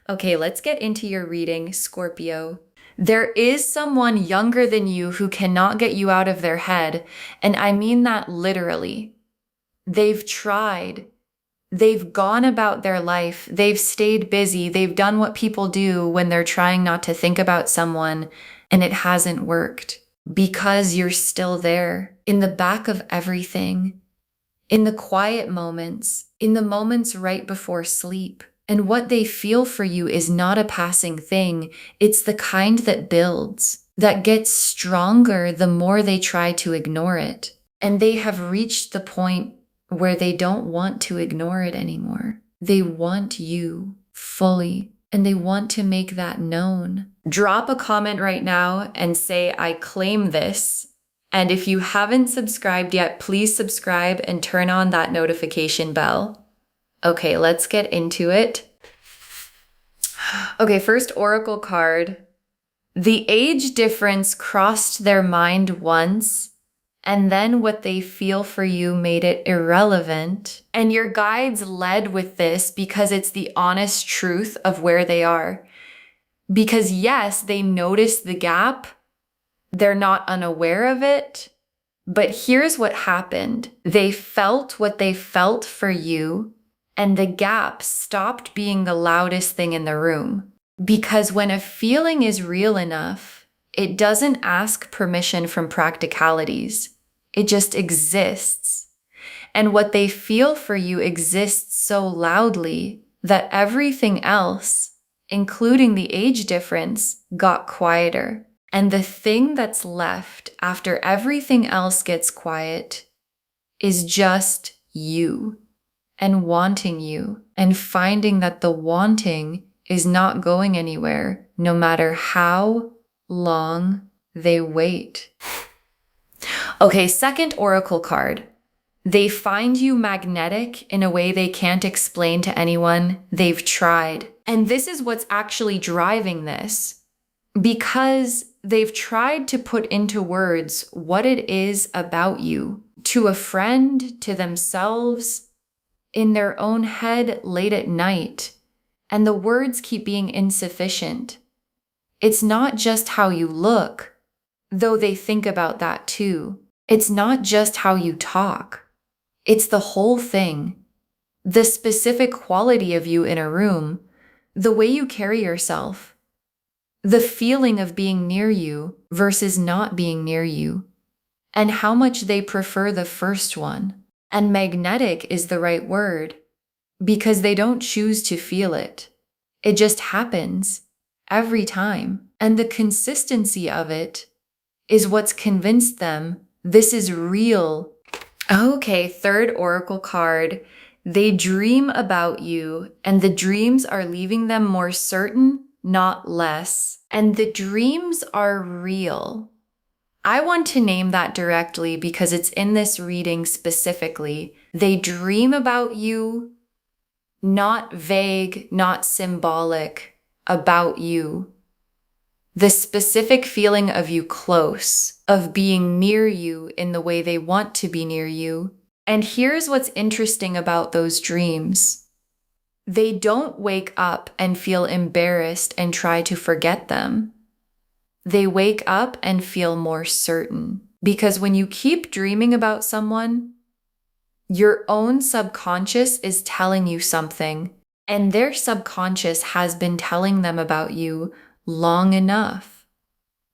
Okay, let's get into your reading, Scorpio. There is someone younger than you who cannot get you out of their head, and I mean that literally. They've tried. They've gone about their life. They've stayed busy. They've done what people do when they're trying not to think about someone, and it hasn't worked because you're still there in the back of everything, in the quiet moments, in the moments right before sleep. And what they feel for you is not a passing thing. It's the kind that builds, that gets stronger the more they try to ignore it. And they have reached the point where they don't want to ignore it anymore. They want you fully, and they want to make that known. Drop a comment right now and say, I claim this. And if you haven't subscribed yet, please subscribe and turn on that notification bell. Okay, let's get into it. Okay, first oracle card. The age difference crossed their mind once, and then what they feel for you made it irrelevant. And your guides led with this because it's the honest truth of where they are. Because yes, they noticed the gap. They're not unaware of it. But here's what happened. They felt what they felt for you, and the gap stopped being the loudest thing in the room. Because when a feeling is real enough, it doesn't ask permission from practicalities. It just exists. And what they feel for you exists so loudly that everything else, including the age difference, got quieter. And the thing that's left after everything else gets quiet is just you and wanting you and finding that the wanting is not going anywhere no matter how long they wait. Okay, second oracle card. They find you magnetic in a way they can't explain to anyone. They've tried. And this is what's actually driving this. Because they've tried to put into words what it is about you, to a friend, to themselves, in their own head late at night, and the words keep being insufficient. It's not just how you look, though they think about that too. It's not just how you talk. It's the whole thing. The specific quality of you in a room, the way you carry yourself, the feeling of being near you versus not being near you, and how much they prefer the first one. And magnetic is the right word because they don't choose to feel it. It just happens every time. And the consistency of it is what's convinced them this is real. Okay, third oracle card. They dream about you, and the dreams are leaving them more certain, not less. And the dreams are real. I want to name that directly because it's in this reading specifically. They dream about you, not vague, not symbolic, about you. The specific feeling of you close, of being near you in the way they want to be near you. And here's what's interesting about those dreams. They don't wake up and feel embarrassed and try to forget them. They wake up and feel more certain. Because when you keep dreaming about someone, your own subconscious is telling you something, and their subconscious has been telling them about you long enough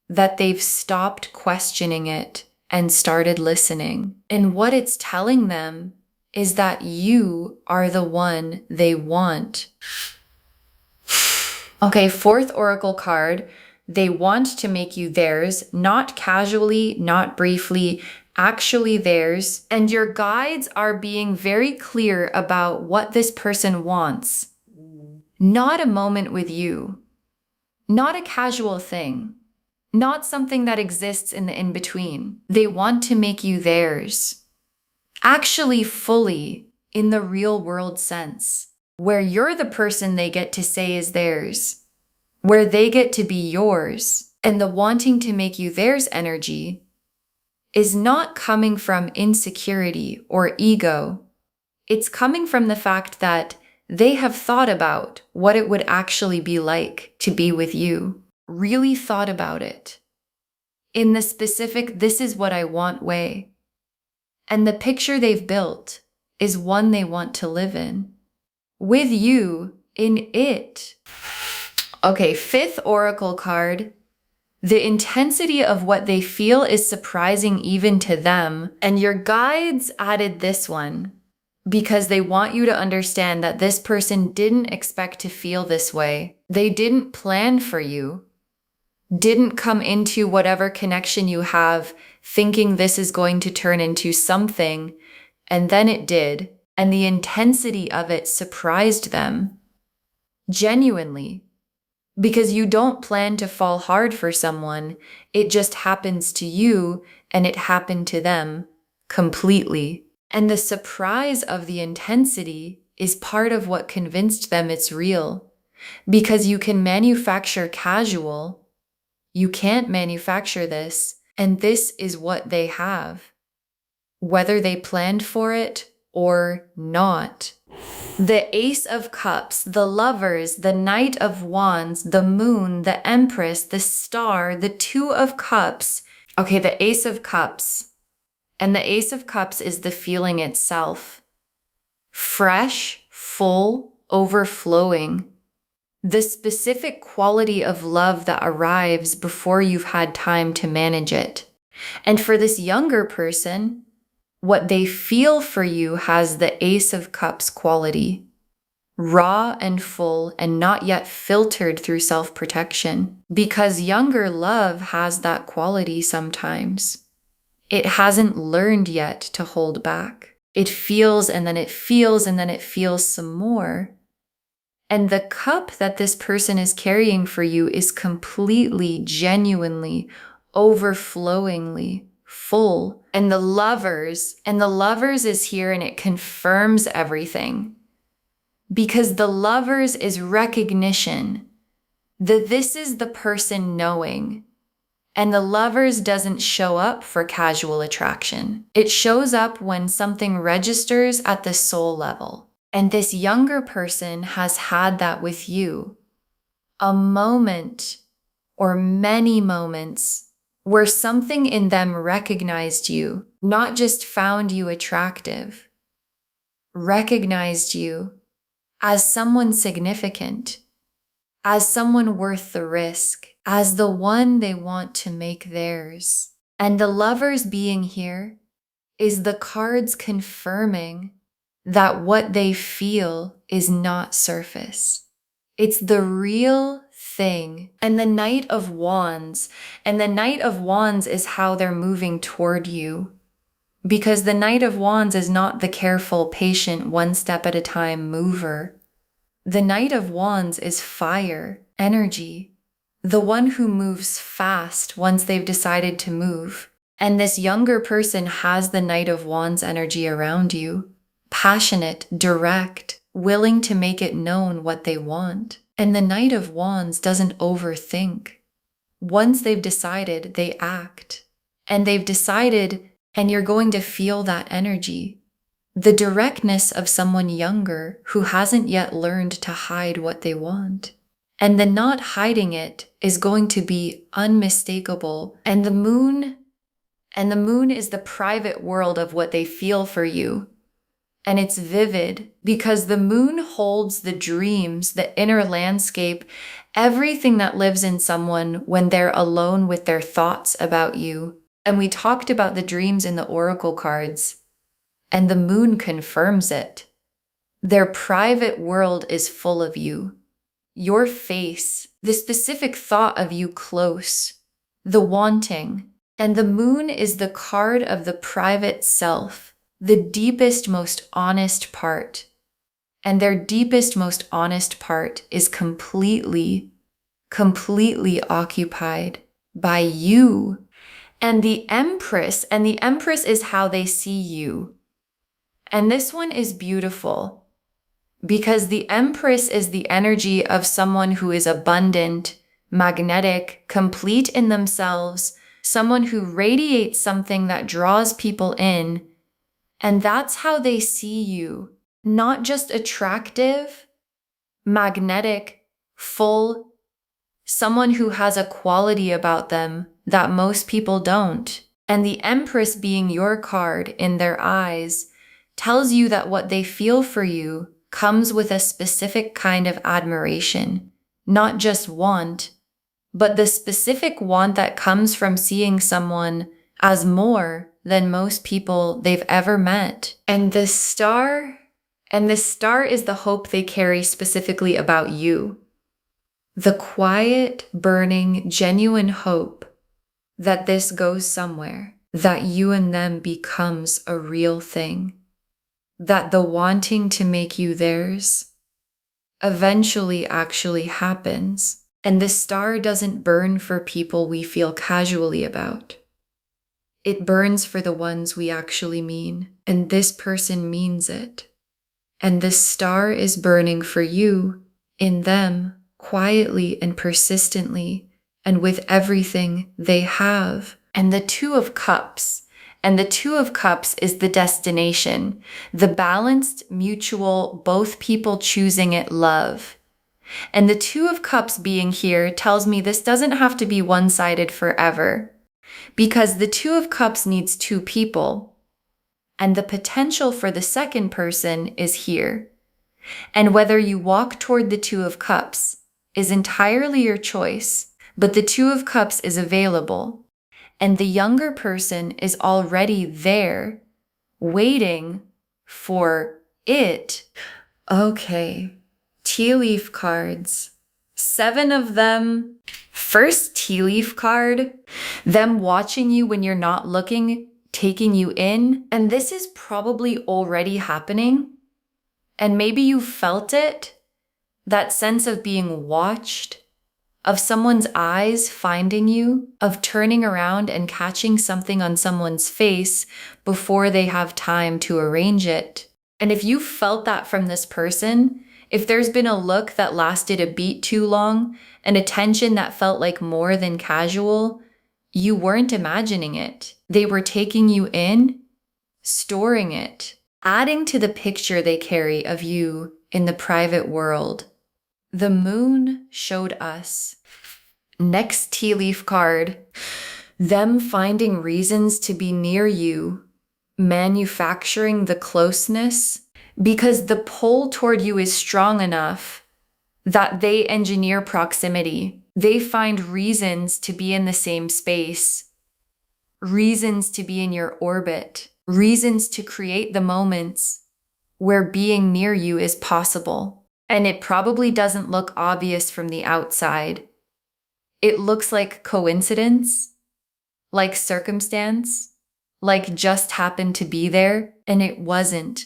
that they've stopped questioning it and started listening. And what it's telling them is that you are the one they want. Okay, fourth oracle card. They want to make you theirs, not casually, not briefly, actually theirs. And your guides are being very clear about what this person wants. Not a moment with you. Not a casual thing. Not something that exists in the in-between. They want to make you theirs. Actually fully, in the real world sense, where you're the person they get to say is theirs. Where they get to be yours, and the wanting to make you theirs energy is not coming from insecurity or ego. It's coming from the fact that they have thought about what it would actually be like to be with you. Really thought about it. In the specific, this is what I want way. And the picture they've built is one they want to live in. With you in it. Okay, fifth oracle card. The intensity of what they feel is surprising even to them. And your guides added this one because they want you to understand that this person didn't expect to feel this way. They didn't plan for you, didn't come into whatever connection you have thinking this is going to turn into something, and then it did. And the intensity of it surprised them. Genuinely. Because you don't plan to fall hard for someone. It just happens to you, and it happened to them completely. And the surprise of the intensity is part of what convinced them it's real. Because you can manufacture casual. You can't manufacture this, and this is what they have. Whether they planned for it or not. The Ace of Cups, the Lovers, the Knight of Wands, the Moon, the Empress, the Star, the Two of Cups. Okay, the Ace of Cups. And the Ace of Cups is the feeling itself. Fresh, full, overflowing. The specific quality of love that arrives before you've had time to manage it. And for this younger person, what they feel for you has the Ace of Cups quality. Raw and full and not yet filtered through self-protection. Because younger love has that quality sometimes. It hasn't learned yet to hold back. It feels and then it feels and then it feels some more. And the cup that this person is carrying for you is completely, genuinely, overflowingly full. And the Lovers is here and it confirms everything. Because the Lovers is recognition that this is the person knowing. And the Lovers doesn't show up for casual attraction. It shows up when something registers at the soul level. And this younger person has had that with you. A moment or many moments where something in them recognized you, not just found you attractive, recognized you as someone significant, as someone worth the risk, as the one they want to make theirs. And the Lovers being here is the cards confirming that what they feel is not surface. It's the real thing. And the Knight of Wands, is how they're moving toward you. Because the Knight of Wands is not the careful, patient, one step at a time mover. The Knight of Wands is fire, energy, the one who moves fast once they've decided to move. And this younger person has the Knight of Wands energy around you. Passionate, direct, willing to make it known what they want. And the Knight of Wands doesn't overthink. Once they've decided, they act. And they've decided, and you're going to feel that energy. The directness of someone younger who hasn't yet learned to hide what they want. And the not hiding it is going to be unmistakable. And the moon is the private world of what they feel for you. And it's vivid because the moon holds the dreams, the inner landscape, everything that lives in someone when they're alone with their thoughts about you. And we talked about the dreams in the oracle cards, and the moon confirms it. Their private world is full of you. Your face, the specific thought of you close, the wanting. And the moon is the card of the private self. The deepest, most honest part. And their deepest, most honest part is completely occupied by you. And the Empress is how they see you. And this one is beautiful because the Empress is the energy of someone who is abundant, magnetic, complete in themselves, someone who radiates something that draws people in. And that's how they see you. not just attractive, magnetic, full, someone who has a quality about them that most people don't. And the Empress being your card in their eyes tells you that what they feel for you comes with a specific kind of admiration, not just want, but the specific want that comes from seeing someone as more than most people they've ever met. And the star is the hope they carry specifically about you. The quiet, burning, genuine hope that this goes somewhere, that you and them becomes a real thing, that the wanting to make you theirs eventually actually happens. And the star doesn't burn for people we feel casually about. It burns for the ones we actually mean, and this person means it. And this star is burning for you, in them, quietly and persistently, and with everything they have. And the Two of Cups. And the Two of Cups is the destination, the balanced, mutual, both people choosing it love. And the Two of Cups being here tells me this doesn't have to be one-sided forever, because the Two of Cups needs two people, and the potential for the second person is here. And whether you walk toward the Two of Cups is entirely your choice, but the Two of Cups is available, and the younger person is already there, waiting for it. Okay. Tea leaf cards. 7 of them. First tea leaf card, them watching you when you're not looking, taking you in. And this is probably already happening. And maybe you felt it, that sense of being watched, of someone's eyes finding you, of turning around and catching something on someone's face before they have time to arrange it. And if you felt that from this person, if there's been a look that lasted a beat too long, an attention that felt like more than casual, you weren't imagining it. They were taking you in, storing it, adding to the picture they carry of you in the private world. The moon showed us. Next tea leaf card, them finding reasons to be near you, manufacturing the closeness, because the pull toward you is strong enough that they engineer proximity. They find reasons to be in the same space, reasons to be in your orbit, reasons to create the moments where being near you is possible. And it probably doesn't look obvious from the outside. It looks like coincidence, like circumstance, like just happened to be there, and it wasn't.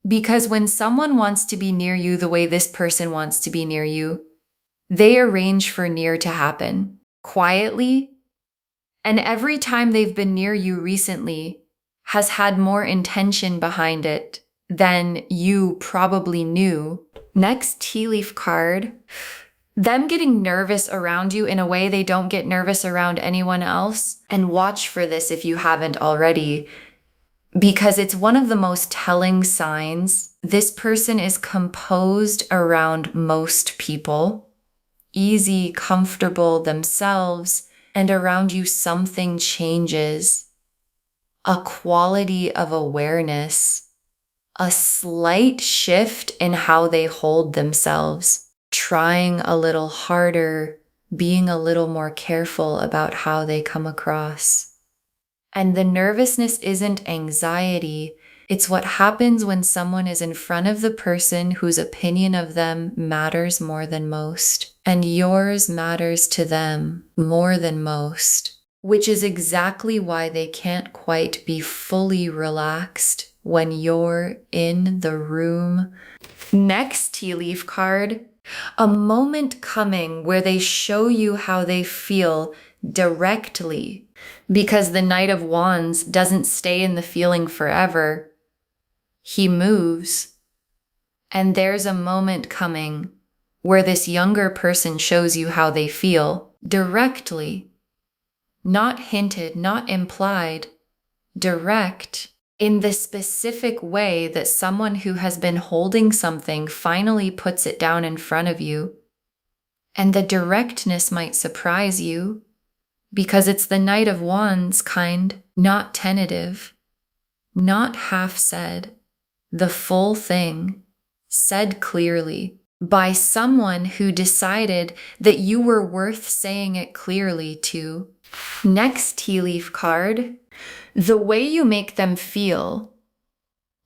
Because when someone wants to be near you the way this person wants to be near you, they arrange for near to happen, quietly, and every time they've been near you recently has had more intention behind it than you probably knew. Next tea leaf card, them getting nervous around you in a way they don't get nervous around anyone else. And watch for this if you haven't already, because it's one of the most telling signs. This person is composed around most people, easy, comfortable themselves, and around you something changes. A quality of awareness, a slight shift in how they hold themselves, trying a little harder, being a little more careful about how they come across. And the nervousness isn't anxiety. It's what happens when someone is in front of the person whose opinion of them matters more than most, and yours matters to them more than most, which is exactly why they can't quite be fully relaxed when you're in the room. Next tea leaf card, a moment coming where they show you how they feel directly, because the Knight of Wands doesn't stay in the feeling forever. He moves. And there's a moment coming where this younger person shows you how they feel directly, not hinted, not implied, direct. in the specific way that someone who has been holding something finally puts it down in front of you. And the directness might surprise you because it's the Knight of Wands kind, not tentative, not half said, the full thing, said clearly by someone who decided that you were worth saying it clearly to. Next tea leaf card, the way you make them feel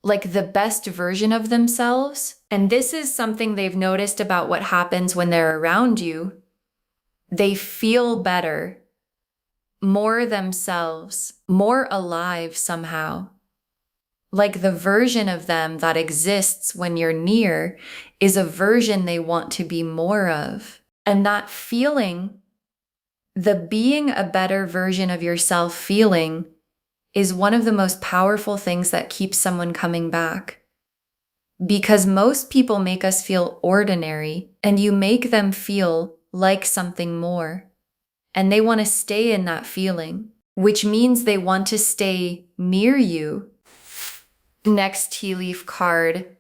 like the best version of themselves. And this is something they've noticed about what happens when they're around you. They feel better, more themselves, more alive somehow. Like the version of them that exists when you're near is a version they want to be more of. And that feeling, the being a better version of yourself feeling, is one of the most powerful things that keeps someone coming back. Because most people make us feel ordinary, and you make them feel like something more. And they want to stay in that feeling, which means they want to stay near you. Next tea leaf card,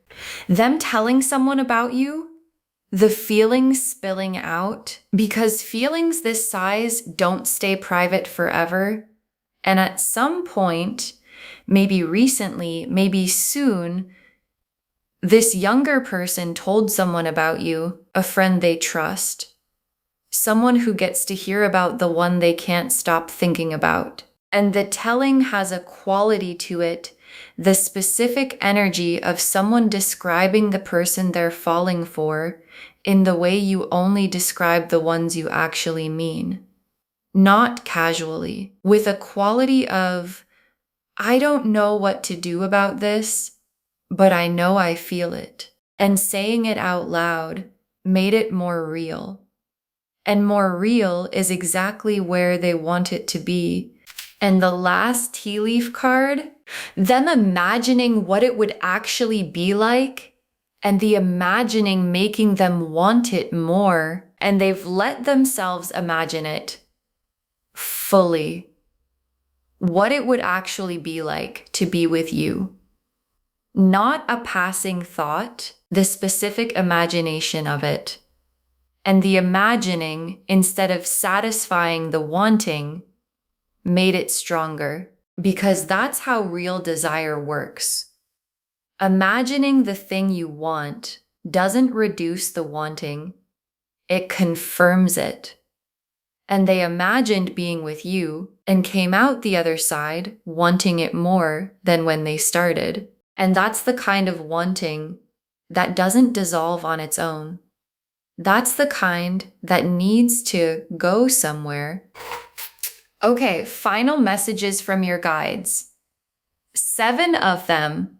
them telling someone about you, the feelings spilling out, because feelings this size don't stay private forever. And at some point, maybe recently, maybe soon, this younger person told someone about you, a friend they trust, someone who gets to hear about the one they can't stop thinking about. And the telling has a quality to it, the specific energy of someone describing the person they're falling for in the way you only describe the ones you actually mean. Not casually, with a quality of, I don't know what to do about this, but I know I feel it. And saying it out loud made it more real. And more real is exactly where they want it to be. And the last tea leaf card, them imagining what it would actually be like, and the imagining making them want it more, and they've let themselves imagine it fully. What it would actually be like to be with you. Not a passing thought, the specific imagination of it. And the imagining, instead of satisfying the wanting, made it stronger, because that's how real desire works. Imagining the thing you want doesn't reduce the wanting, it confirms it. And they imagined being with you and came out the other side wanting it more than when they started. And that's the kind of wanting that doesn't dissolve on its own. That's the kind that needs to go somewhere. Okay, final messages from your guides. 7 of them.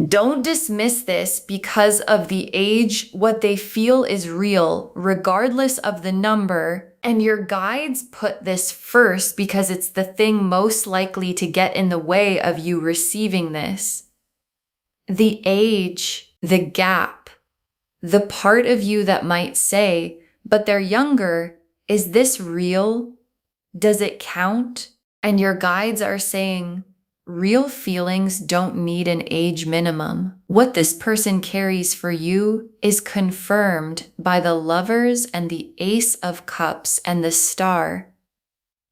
Don't dismiss this because of the age. What they feel is real, regardless of the number. And your guides put this first because it's the thing most likely to get in the way of you receiving this. The age, the gap, the part of you that might say, but they're younger, is this real? Does it count? And your guides are saying, real feelings don't need an age minimum. What this person carries for you is confirmed by the Lovers and the Ace of Cups and the Star.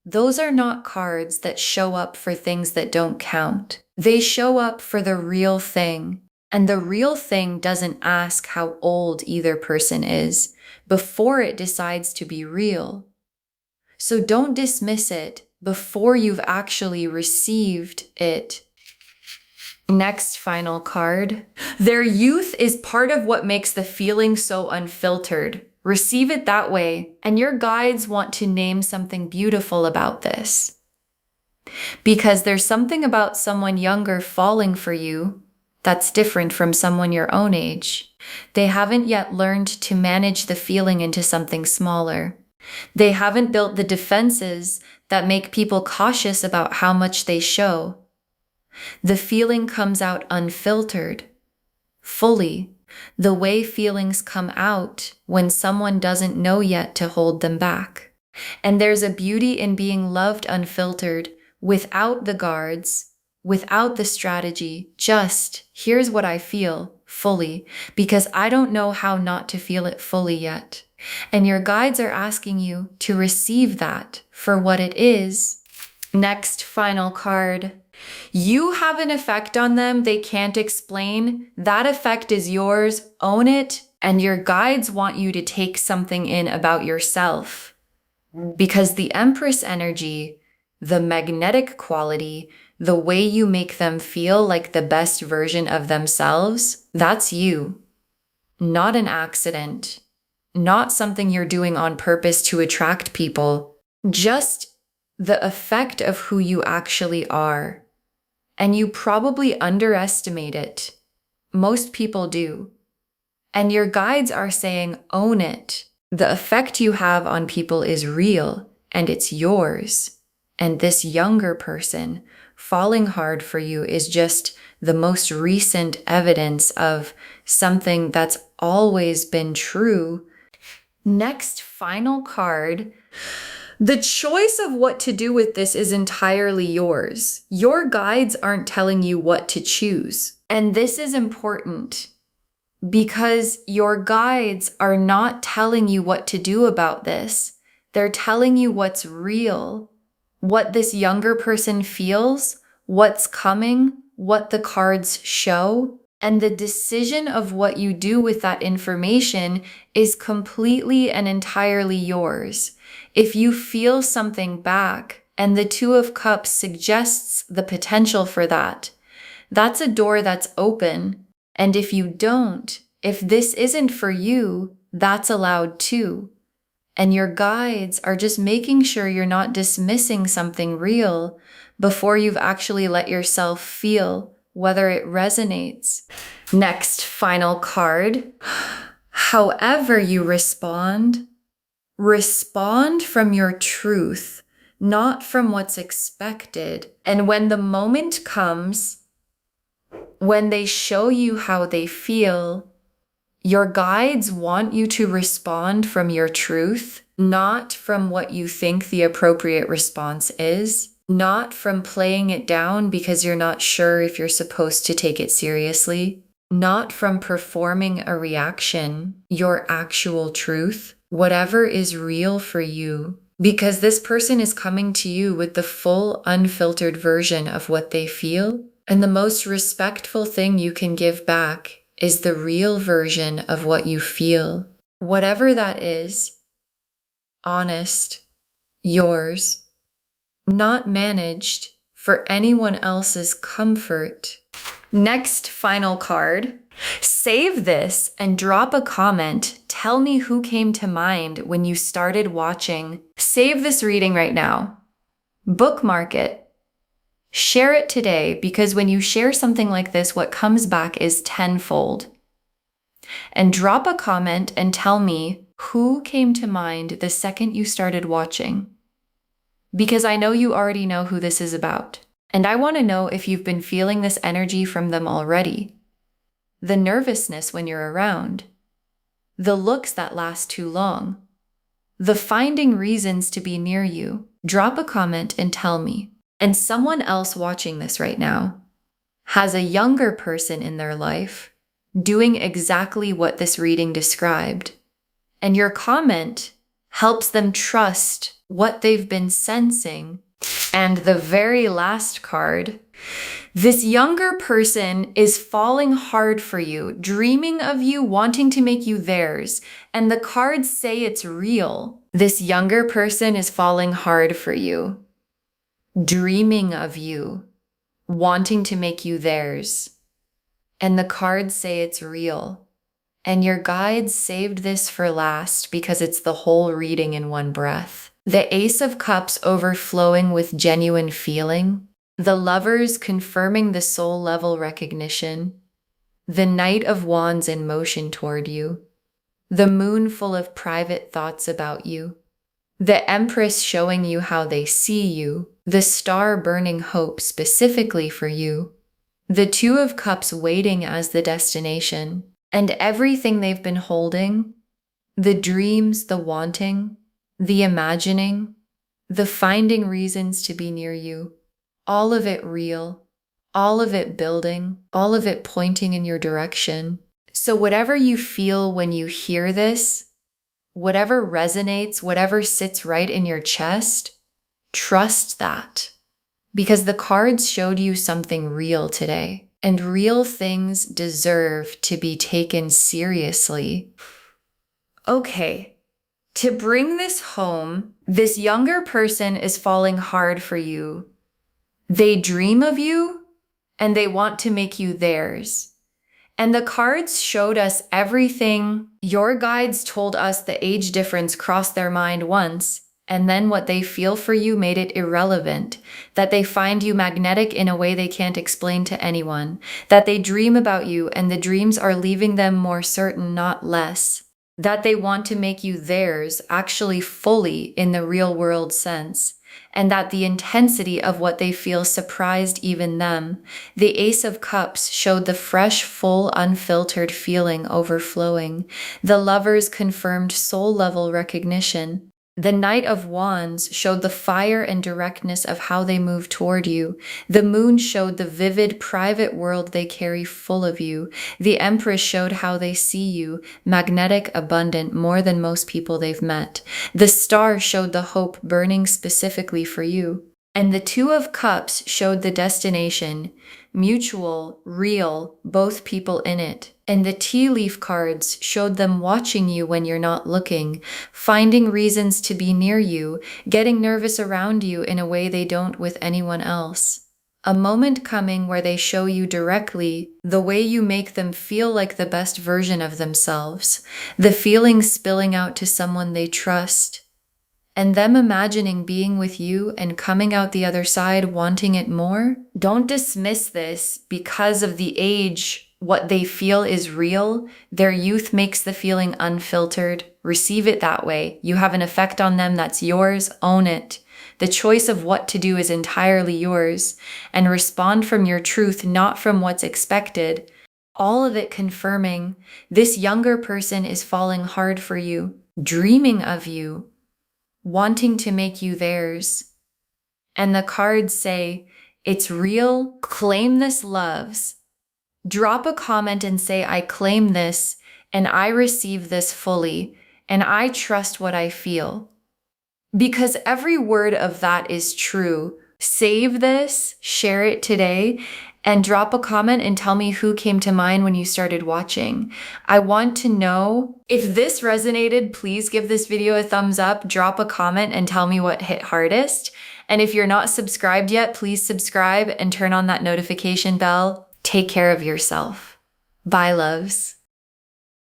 Those are not cards that show up for things that don't count. They show up for the real thing. And the real thing doesn't ask how old either person is before it decides to be real. So don't dismiss it before you've actually received it. Next final card. Their youth is part of what makes the feeling so unfiltered. Receive it that way, and your guides want to name something beautiful about this. Because there's something about someone younger falling for you that's different from someone your own age. They haven't yet learned to manage the feeling into something smaller. They haven't built the defenses that make people cautious about how much they show. The feeling comes out unfiltered, fully, the way feelings come out when someone doesn't know yet to hold them back. And there's a beauty in being loved unfiltered without the guards, without the strategy, just here's what I feel fully, because I don't know how not to feel it fully yet. And your guides are asking you to receive that for what it is. Next, final card. You have an effect on them they can't explain. That effect is yours. Own it. And your guides want you to take something in about yourself. Because the Empress energy, the magnetic quality, the way you make them feel like the best version of themselves, that's you. Not an accident. Not something you're doing on purpose to attract people. Just the effect of who you actually are. And you probably underestimate it. Most people do. And your guides are saying, own it. The effect you have on people is real, and it's yours. And this younger person falling hard for you is just the most recent evidence of something that's always been true. Next, final card. The choice of what to do with this is entirely yours. Your guides aren't telling you what to choose. And this is important because your guides are not telling you what to do about this. They're telling you what's real, what this younger person feels, what's coming, what the cards show. And the decision of what you do with that information is completely and entirely yours. If you feel something back and the Two of Cups suggests the potential for that, that's a door that's open. And if you don't, if this isn't for you, that's allowed too. And your guides are just making sure you're not dismissing something real before you've actually let yourself feel whether it resonates. Next, final card. However you respond from your truth, not from what's expected. And when the moment comes, when they show you how they feel, your guides want you to respond from your truth, not from what you think the appropriate response is, not from playing it down because you're not sure if you're supposed to take it seriously, not from performing a reaction, your actual truth, whatever is real for you. Because this person is coming to you with the full, unfiltered version of what they feel. And the most respectful thing you can give back is the real version of what you feel. Whatever that is, honest, yours, not managed for anyone else's comfort. Next, final card. Save this and drop a comment. Tell me who came to mind when you started watching. Save this reading right now. Bookmark it. Share it today, because when you share something like this, what comes back is tenfold. And drop a comment and tell me who came to mind the second you started watching. Because I know you already know who this is about. And I want to know if you've been feeling this energy from them already. The nervousness when you're around. The looks that last too long. The finding reasons to be near you. Drop a comment and tell me. And someone else watching this right now has a younger person in their life doing exactly what this reading described. And your comment helps them trust what they've been sensing. And the very last card, this younger person is falling hard for you, dreaming of you, wanting to make you theirs. And the cards say it's real. This younger person is falling hard for you, dreaming of you, wanting to make you theirs. And the cards say it's real. And your guides saved this for last because it's the whole reading in one breath. The Ace of Cups overflowing with genuine feeling. The Lovers confirming the soul level recognition. The Knight of Wands in motion toward you. The Moon full of private thoughts about you. The Empress showing you how they see you. The Star burning hope specifically for you. The Two of Cups waiting as the destination. And everything they've been holding. The dreams, the wanting, the imagining, the finding reasons to be near you. All of it real. all of it building, all of it pointing in your direction. So whatever you feel when you hear this, whatever resonates, whatever sits right in your chest, trust that. Because the cards showed you something real today, and real things deserve to be taken seriously. Okay, to bring this home, this younger person is falling hard for you. They dream of you, and they want to make you theirs. And the cards showed us everything. Your guides told us the age difference crossed their mind once, and then what they feel for you made it irrelevant, that they find you magnetic in a way they can't explain to anyone, that they dream about you and the dreams are leaving them more certain, not less, that they want to make you theirs, actually fully in the real world sense, and that the intensity of what they feel surprised even them. The Ace of Cups showed the fresh, full, unfiltered feeling overflowing. The Lovers confirmed soul-level recognition. The Knight of Wands showed the fire and directness of how they move toward you. The Moon showed the vivid, private world they carry full of you. The Empress showed how they see you, magnetic, abundant, more than most people they've met. The Star showed the hope burning specifically for you. And the Two of Cups showed the destination, mutual, real, both people in it. And the tea leaf cards showed them watching you when you're not looking, finding reasons to be near you, getting nervous around you in a way they don't with anyone else. A moment coming where they show you directly the way you make them feel like the best version of themselves, the feelings spilling out to someone they trust, and them imagining being with you and coming out the other side wanting it more. Don't dismiss this because of the age. What they feel is real. Their youth makes the feeling unfiltered. Receive it that way. You have an effect on them that's yours. Own it. The choice of what to do is entirely yours. And respond from your truth, not from what's expected. All of it confirming this younger person is falling hard for you, dreaming of you, wanting to make you theirs. And the cards say, it's real. Claim this, loves. Drop a comment and say, I claim this, and I receive this fully, and I trust what I feel. Because every word of that is true. Save this, share it today, and drop a comment and tell me who came to mind when you started watching. I want to know. If this resonated, please give this video a thumbs up, drop a comment, and tell me what hit hardest. And if you're not subscribed yet, please subscribe and turn on that notification bell. Take care of yourself. Bye, loves.